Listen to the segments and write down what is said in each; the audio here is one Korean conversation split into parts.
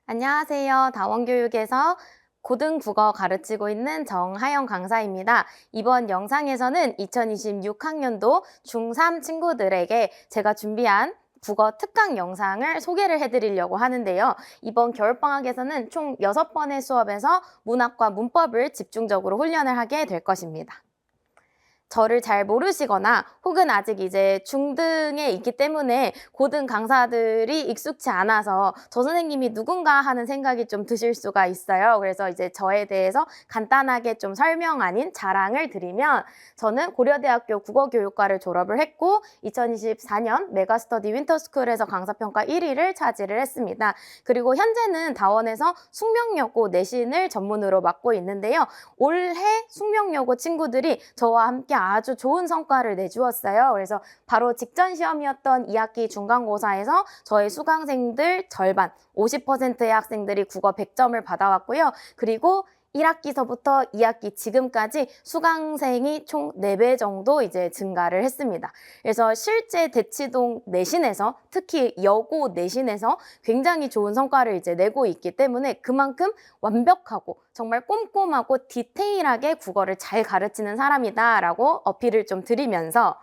안녕하세요. 다원교육에서 고등국어 가르치고 있는 정하영 강사입니다. 이번 영상에서는 2026학년도 중3 친구들에게 제가 준비한 국어 특강 영상을 소개를 해드리려고 하는데요. 이번 겨울방학에서는 총 6번의 수업에서 문학과 문법을 집중적으로 훈련을 하게 될 것입니다. 저를 잘 모르시거나 혹은 아직 이제 중등에 있기 때문에 고등 강사들이 익숙치 않아서 저 선생님이 누군가 하는 생각이 좀 드실 수가 있어요. 그래서 이제 저에 대해서 간단하게 좀 설명 아닌 자랑을 드리면 저는 고려대학교 국어교육과를 졸업을 했고 2024년 메가스터디 윈터스쿨에서 강사평가 1위를 차지를 했습니다. 그리고 현재는 다원에서 숙명여고 내신을 전문으로 맡고 있는데요. 올해 숙명여고 친구들이 저와 함께 아주 좋은 성과를 내주었어요. 그래서 바로 직전 시험이었던 2학기 중간고사에서 저희 수강생들 절반, 50%의 학생들이 국어 100점을 받아왔고요. 그리고 1학기서부터 2학기 지금까지 수강생이 총 4배 정도 이제 증가를 했습니다. 그래서 실제 대치동 내신에서 특히 여고 내신에서 굉장히 좋은 성과를 이제 내고 있기 때문에 그만큼 완벽하고 정말 꼼꼼하고 디테일하게 국어를 잘 가르치는 사람이다라고 어필을 좀 드리면서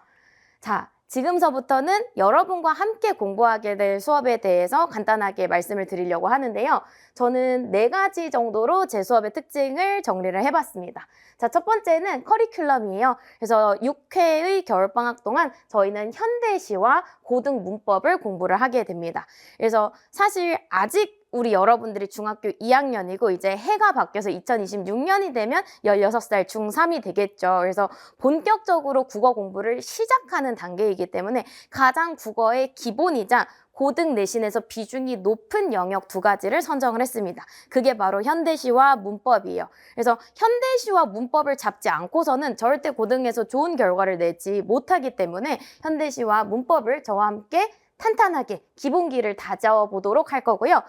자, 지금서부터는 여러분과 함께 공부하게 될 수업에 대해서 간단하게 말씀을 드리려고 하는데요. 저는 4가지 정도로 제 수업의 특징을 정리를 해봤습니다. 자, 첫 번째는 커리큘럼이에요. 그래서 6회의 겨울방학 동안 저희는 현대시와 고등 문법을 공부를 하게 됩니다. 그래서 사실 아직 우리 여러분들이 중학교 2학년이고 이제 해가 바뀌어서 2026년이 되면 16살 중3이 되겠죠. 그래서 본격적으로 국어 공부를 시작하는 단계이기 때문에 가장 국어의 기본이자 고등 내신에서 비중이 높은 영역 2가지를 선정을 했습니다. 그게 바로 현대시와 문법이에요. 그래서 현대시와 문법을 잡지 않고서는 절대 고등에서 좋은 결과를 내지 못하기 때문에 현대시와 문법을 저와 함께 탄탄하게 기본기를 다져보도록 할 거고요.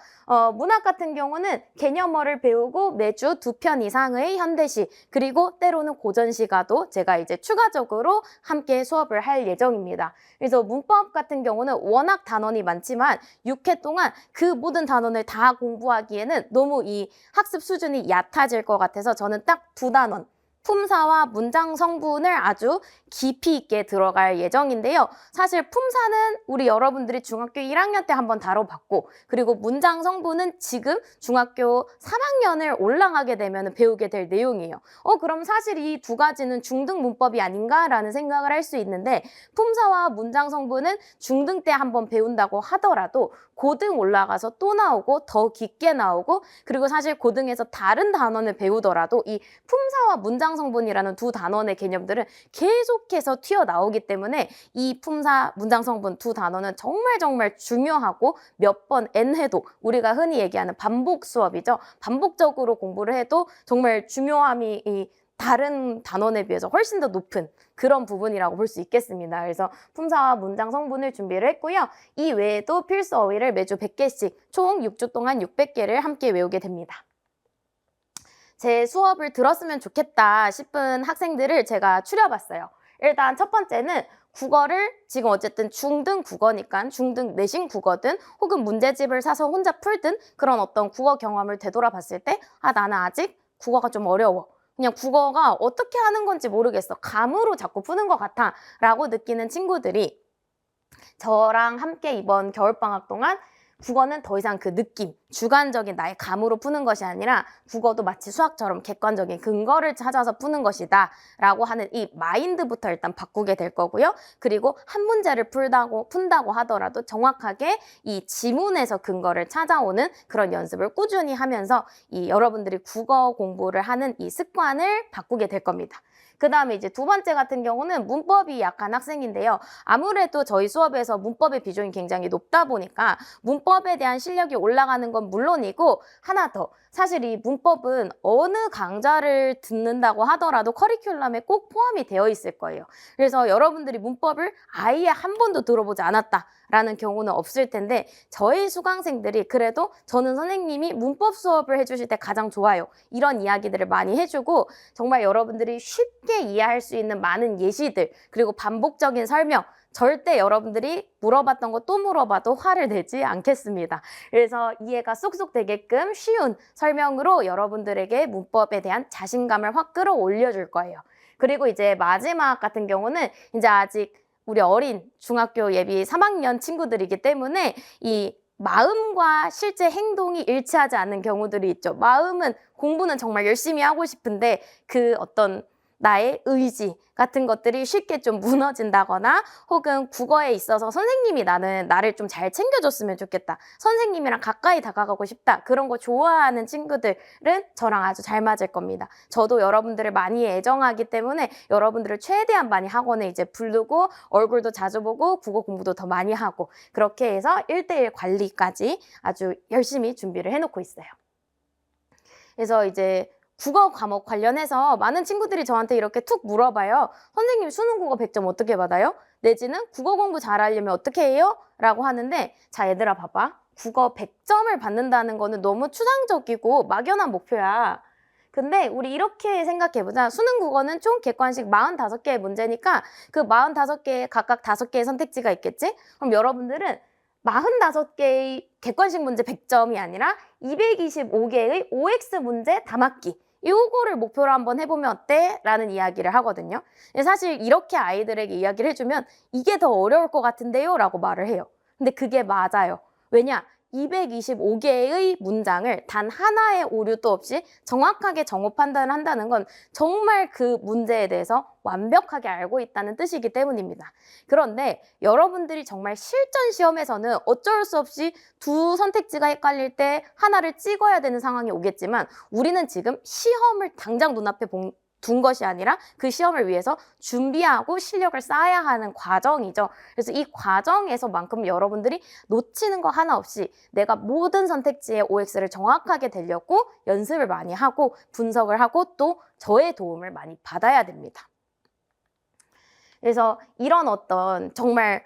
문학 같은 경우는 개념어를 배우고 매주 2편 이상의 현대시 그리고 때로는 고전시가도 제가 이제 추가적으로 함께 수업을 할 예정입니다. 그래서 문법 같은 경우는 워낙 단원이 많지만 6회 동안 그 모든 단원을 다 공부하기에는 너무 이 학습 수준이 얕아질 것 같아서 저는 딱 2단원 품사와 문장 성분을 아주 깊이 있게 들어갈 예정인데요. 사실 품사는 우리 여러분들이 중학교 1학년 때 한번 다뤄봤고 그리고 문장 성분은 지금 중학교 3학년을 올라가게 되면 배우게 될 내용이에요. 그럼 사실 이 2가지는 중등 문법이 아닌가라는 생각을 할 수 있는데 품사와 문장 성분은 중등 때 한번 배운다고 하더라도 고등 올라가서 또 나오고 더 깊게 나오고 그리고 사실 고등에서 다른 단원을 배우더라도 이 품사와 문장 성분이라는 2단원의 개념들은 계속해서 튀어나오기 때문에 이 품사, 문장 성분 2단원은 정말 중요하고 몇 번 N회도 우리가 흔히 얘기하는 반복 수업이죠. 반복적으로 공부를 해도 정말 중요함이 이 다른 단원에 비해서 훨씬 더 높은 그런 부분이라고 볼 수 있겠습니다. 그래서 품사와 문장 성분을 준비를 했고요. 이 외에도 필수 어휘를 매주 100개씩 총 6주 동안 600개를 함께 외우게 됩니다. 제 수업을 들었으면 좋겠다 싶은 학생들을 제가 추려봤어요. 일단 첫 번째는 국어를 지금 어쨌든 중등 국어니까 중등 내신 국어든 혹은 문제집을 사서 혼자 풀든 그런 어떤 국어 경험을 되돌아봤을 때 나는 아직 국어가 좀 어려워. 그냥 국어가 어떻게 하는 건지 모르겠어. 감으로 자꾸 푸는 것 같아 라고 느끼는 친구들이 저랑 함께 이번 겨울방학 동안 국어는 더 이상 그 느낌, 주관적인 나의 감으로 푸는 것이 아니라 국어도 마치 수학처럼 객관적인 근거를 찾아서 푸는 것이다 라고 하는 이 마인드부터 일단 바꾸게 될 거고요. 그리고 한 문제를 푼다고 하더라도 정확하게 이 지문에서 근거를 찾아오는 그런 연습을 꾸준히 하면서 이 여러분들이 국어 공부를 하는 이 습관을 바꾸게 될 겁니다. 그 다음에 이제 2번째 같은 경우는 문법이 약한 학생인데요. 아무래도 저희 수업에서 문법의 비중이 굉장히 높다 보니까 문법에 대한 실력이 올라가는 건 물론이고 하나 더 사실 이 문법은 어느 강좌를 듣는다고 하더라도 커리큘럼에 꼭 포함이 되어 있을 거예요. 그래서 여러분들이 문법을 아예 한 번도 들어보지 않았다라는 경우는 없을 텐데 저희 수강생들이 그래도 저는 선생님이 문법 수업을 해주실 때 가장 좋아요. 이런 이야기들을 많이 해주고 정말 여러분들이 쉽게 이해할 수 있는 많은 예시들 그리고 반복적인 설명 절대 여러분들이 물어봤던 거 또 물어봐도 화를 내지 않겠습니다. 그래서 이해가 쏙쏙 되게끔 쉬운 설명으로 여러분들에게 문법에 대한 자신감을 확 끌어올려 줄 거예요. 그리고 이제 마지막 같은 경우는 이제 아직 우리 어린 중학교 예비 3학년 친구들이기 때문에 이 마음과 실제 행동이 일치하지 않는 경우들이 있죠. 마음은 공부는 정말 열심히 하고 싶은데 그 어떤 나의 의지 같은 것들이 쉽게 좀 무너진다거나 혹은 국어에 있어서 선생님이 나를 좀 잘 챙겨줬으면 좋겠다. 선생님이랑 가까이 다가가고 싶다. 그런 거 좋아하는 친구들은 저랑 아주 잘 맞을 겁니다. 저도 여러분들을 많이 애정하기 때문에 여러분들을 최대한 많이 학원에 이제 부르고 얼굴도 자주 보고 국어 공부도 더 많이 하고 그렇게 해서 1대1 관리까지 아주 열심히 준비를 해놓고 있어요. 그래서 이제 국어 과목 관련해서 많은 친구들이 저한테 이렇게 툭 물어봐요. 선생님 수능 국어 100점 어떻게 받아요? 내지는 국어 공부 잘하려면 어떻게 해요? 라고 하는데 자 얘들아 봐봐. 국어 100점을 받는다는 거는 너무 추상적이고 막연한 목표야. 근데 우리 이렇게 생각해보자. 수능 국어는 총 객관식 45개의 문제니까 그 45개에 각각 5개의 선택지가 있겠지? 그럼 여러분들은 45개의 객관식 문제 100점이 아니라 225개의 OX 문제 다 맞기. 요거를 목표로 한번 해보면 어때? 라는 이야기를 하거든요. 사실 이렇게 아이들에게 이야기를 해주면 이게 더 어려울 것 같은데요? 라고 말을 해요. 근데 그게 맞아요. 왜냐? 225개의 문장을 단 하나의 오류도 없이 정확하게 정오 판단을 한다는 건 정말 그 문제에 대해서 완벽하게 알고 있다는 뜻이기 때문입니다. 그런데 여러분들이 정말 실전 시험에서는 어쩔 수 없이 두 선택지가 헷갈릴 때 하나를 찍어야 되는 상황이 오겠지만 우리는 지금 시험을 당장 눈앞에 둔 것이 아니라 그 시험을 위해서 준비하고 실력을 쌓아야 하는 과정이죠. 그래서 이 과정에서만큼 여러분들이 놓치는 거 하나 없이 내가 모든 선택지의 OX를 정확하게 되려고 연습을 많이 하고 분석을 하고 또 저의 도움을 많이 받아야 됩니다. 그래서 이런 어떤 정말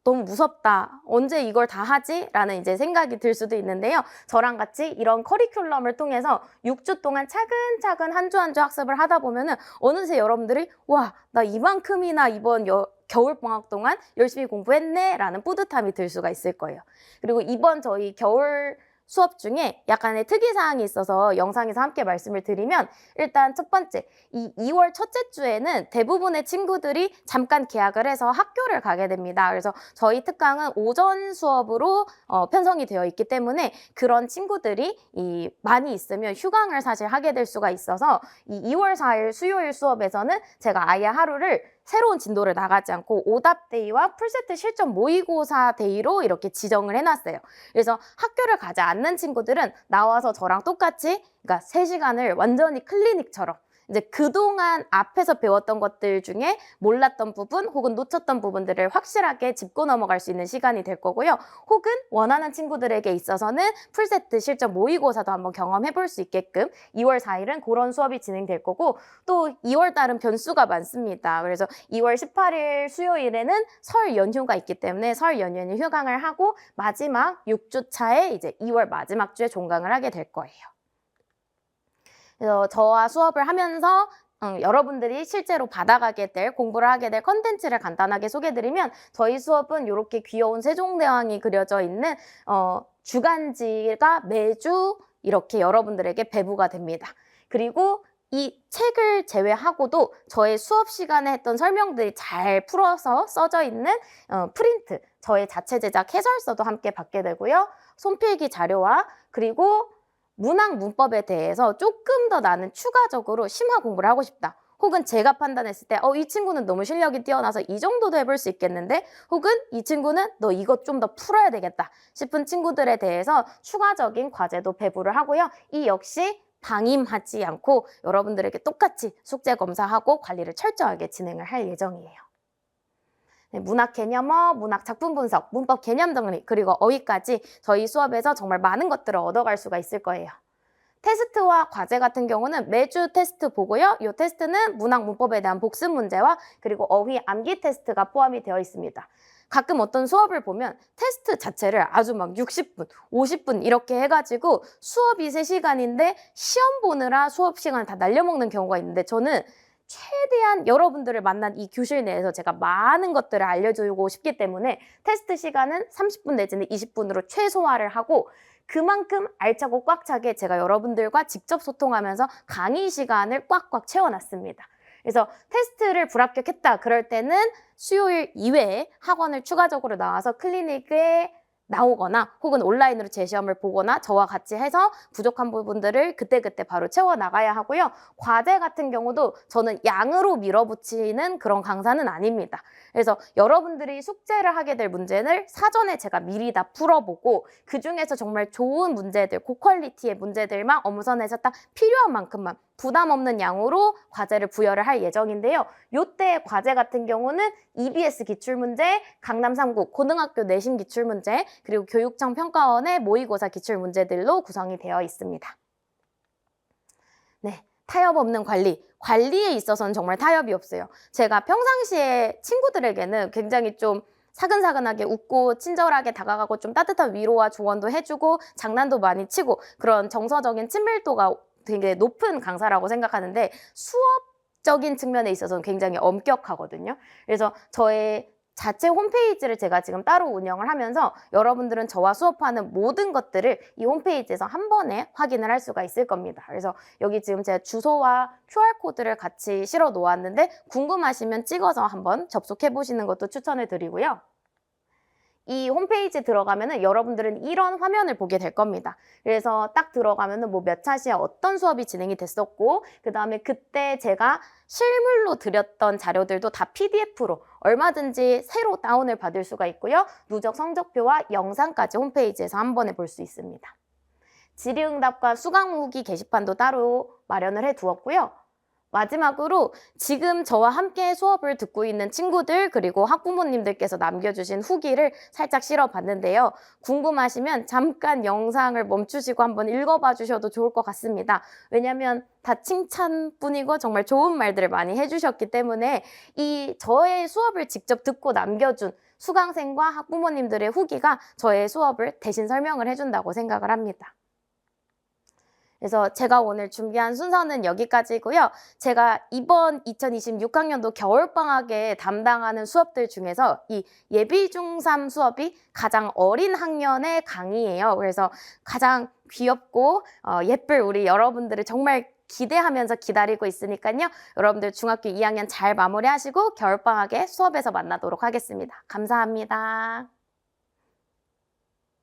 너무 무섭다. 언제 이걸 다 하지? 라는 이제 생각이 들 수도 있는데요. 저랑 같이 이런 커리큘럼을 통해서 6주 동안 차근차근 한 주 한 주 학습을 하다 보면은 어느새 여러분들이 와, 나 이만큼이나 이번 겨울방학 동안 열심히 공부했네 라는 뿌듯함이 들 수가 있을 거예요. 그리고 이번 저희 겨울 수업 중에 약간의 특이사항이 있어서 영상에서 함께 말씀을 드리면 일단 첫 번째, 이 2월 첫째 주에는 대부분의 친구들이 잠깐 개학을 해서 학교를 가게 됩니다. 그래서 저희 특강은 오전 수업으로 편성이 되어 있기 때문에 그런 친구들이 많이 있으면 휴강을 사실 하게 될 수가 있어서 이 2월 4일 수요일 수업에서는 제가 아예 하루를 새로운 진도를 나가지 않고 오답데이와 풀세트 실전 모의고사 데이로 이렇게 지정을 해놨어요. 그래서 학교를 가지 않는 친구들은 나와서 저랑 똑같이 그러니까 3시간을 완전히 클리닉처럼 이제 그동안 앞에서 배웠던 것들 중에 몰랐던 부분 혹은 놓쳤던 부분들을 확실하게 짚고 넘어갈 수 있는 시간이 될 거고요. 혹은 원하는 친구들에게 있어서는 풀세트 실전 모의고사도 한번 경험해 볼 수 있게끔 2월 4일은 그런 수업이 진행될 거고 또 2월 달은 변수가 많습니다. 그래서 2월 18일 수요일에는 설 연휴가 있기 때문에 설 연휴는 휴강을 하고 마지막 6주 차에 이제 2월 마지막 주에 종강을 하게 될 거예요. 그래서 저와 수업을 하면서 여러분들이 실제로 받아가게 될 공부를 하게 될 컨텐츠를 간단하게 소개해드리면 저희 수업은 이렇게 귀여운 세종대왕이 그려져 있는 주간지가 매주 이렇게 여러분들에게 배부가 됩니다. 그리고 이 책을 제외하고도 저의 수업 시간에 했던 설명들이 잘 풀어서 써져 있는 프린트, 저의 자체 제작 해설서도 함께 받게 되고요. 손필기 자료와 그리고 문학 문법에 대해서 조금 더 나는 추가적으로 심화 공부를 하고 싶다. 혹은 제가 판단했을 때 이 친구는 너무 실력이 뛰어나서 이 정도도 해볼 수 있겠는데 혹은 이 친구는 너 이것 좀 더 풀어야 되겠다 싶은 친구들에 대해서 추가적인 과제도 배부를 하고요. 이 역시 방임하지 않고 여러분들에게 똑같이 숙제 검사하고 관리를 철저하게 진행을 할 예정이에요. 문학 개념어, 문학 작품 분석, 문법 개념 정리, 그리고 어휘까지 저희 수업에서 정말 많은 것들을 얻어갈 수가 있을 거예요. 테스트와 과제 같은 경우는 매주 테스트 보고요. 이 테스트는 문학 문법에 대한 복습 문제와 그리고 어휘 암기 테스트가 포함이 되어 있습니다. 가끔 어떤 수업을 보면 테스트 자체를 아주 막 60분, 50분 이렇게 해가지고 수업이 3시간인데 시험 보느라 수업 시간을 다 날려먹는 경우가 있는데 저는 최대한 여러분들을 만난 이 교실 내에서 제가 많은 것들을 알려주고 싶기 때문에 테스트 시간은 30분 내지는 20분으로 최소화를 하고 그만큼 알차고 꽉 차게 제가 여러분들과 직접 소통하면서 강의 시간을 꽉꽉 채워놨습니다. 그래서 테스트를 불합격했다 그럴 때는 수요일 이외에 학원을 추가적으로 나와서 클리닉에 나오거나 혹은 온라인으로 제 시험을 보거나 저와 같이 해서 부족한 부분들을 그때그때 바로 채워나가야 하고요. 과제 같은 경우도 저는 양으로 밀어붙이는 그런 강사는 아닙니다. 그래서 여러분들이 숙제를 하게 될 문제를 사전에 제가 미리 다 풀어보고 그중에서 정말 좋은 문제들, 고퀄리티의 문제들만 어무선에서 딱 필요한 만큼만 부담 없는 양으로 과제를 부여를 할 예정인데요. 요때 과제 같은 경우는 EBS 기출문제, 강남 3구 고등학교 내신 기출문제, 그리고 교육청 평가원의 모의고사 기출문제들로 구성이 되어 있습니다. 네, 타협 없는 관리에 있어서는 정말 타협이 없어요. 제가 평상시에 친구들에게는 굉장히 좀 사근사근하게 웃고 친절하게 다가가고 좀 따뜻한 위로와 조언도 해주고 장난도 많이 치고 그런 정서적인 친밀도가 되게 높은 강사라고 생각하는데 수업적인 측면에 있어서는 굉장히 엄격하거든요. 그래서 저의 자체 홈페이지를 제가 지금 따로 운영을 하면서 여러분들은 저와 수업하는 모든 것들을 이 홈페이지에서 한 번에 확인을 할 수가 있을 겁니다. 그래서 여기 지금 제가 주소와 QR코드를 같이 실어 놓았는데 궁금하시면 찍어서 한번 접속해 보시는 것도 추천을 드리고요. 이 홈페이지 들어가면은 여러분들은 이런 화면을 보게 될 겁니다. 그래서 딱 들어가면은 뭐 몇 차시에 어떤 수업이 진행이 됐었고 그 다음에 그때 제가 실물로 드렸던 자료들도 다 PDF로 얼마든지 새로 다운을 받을 수가 있고요. 누적 성적표와 영상까지 홈페이지에서 한 번에 볼 수 있습니다. 질의응답과 수강 후기 게시판도 따로 마련을 해 두었고요. 마지막으로 지금 저와 함께 수업을 듣고 있는 친구들 그리고 학부모님들께서 남겨주신 후기를 살짝 실어봤는데요. 궁금하시면 잠깐 영상을 멈추시고 한번 읽어봐 주셔도 좋을 것 같습니다. 왜냐하면 다 칭찬뿐이고 정말 좋은 말들을 많이 해주셨기 때문에 이 저의 수업을 직접 듣고 남겨준 수강생과 학부모님들의 후기가 저의 수업을 대신 설명을 해준다고 생각을 합니다. 그래서 제가 오늘 준비한 순서는 여기까지고요. 제가 이번 2026학년도 겨울방학에 담당하는 수업들 중에서 이 예비 중3 수업이 가장 어린 학년의 강의예요. 그래서 가장 귀엽고 예쁠 우리 여러분들을 정말 기대하면서 기다리고 있으니까요. 여러분들 중학교 2학년 잘 마무리하시고 겨울방학에 수업에서 만나도록 하겠습니다. 감사합니다.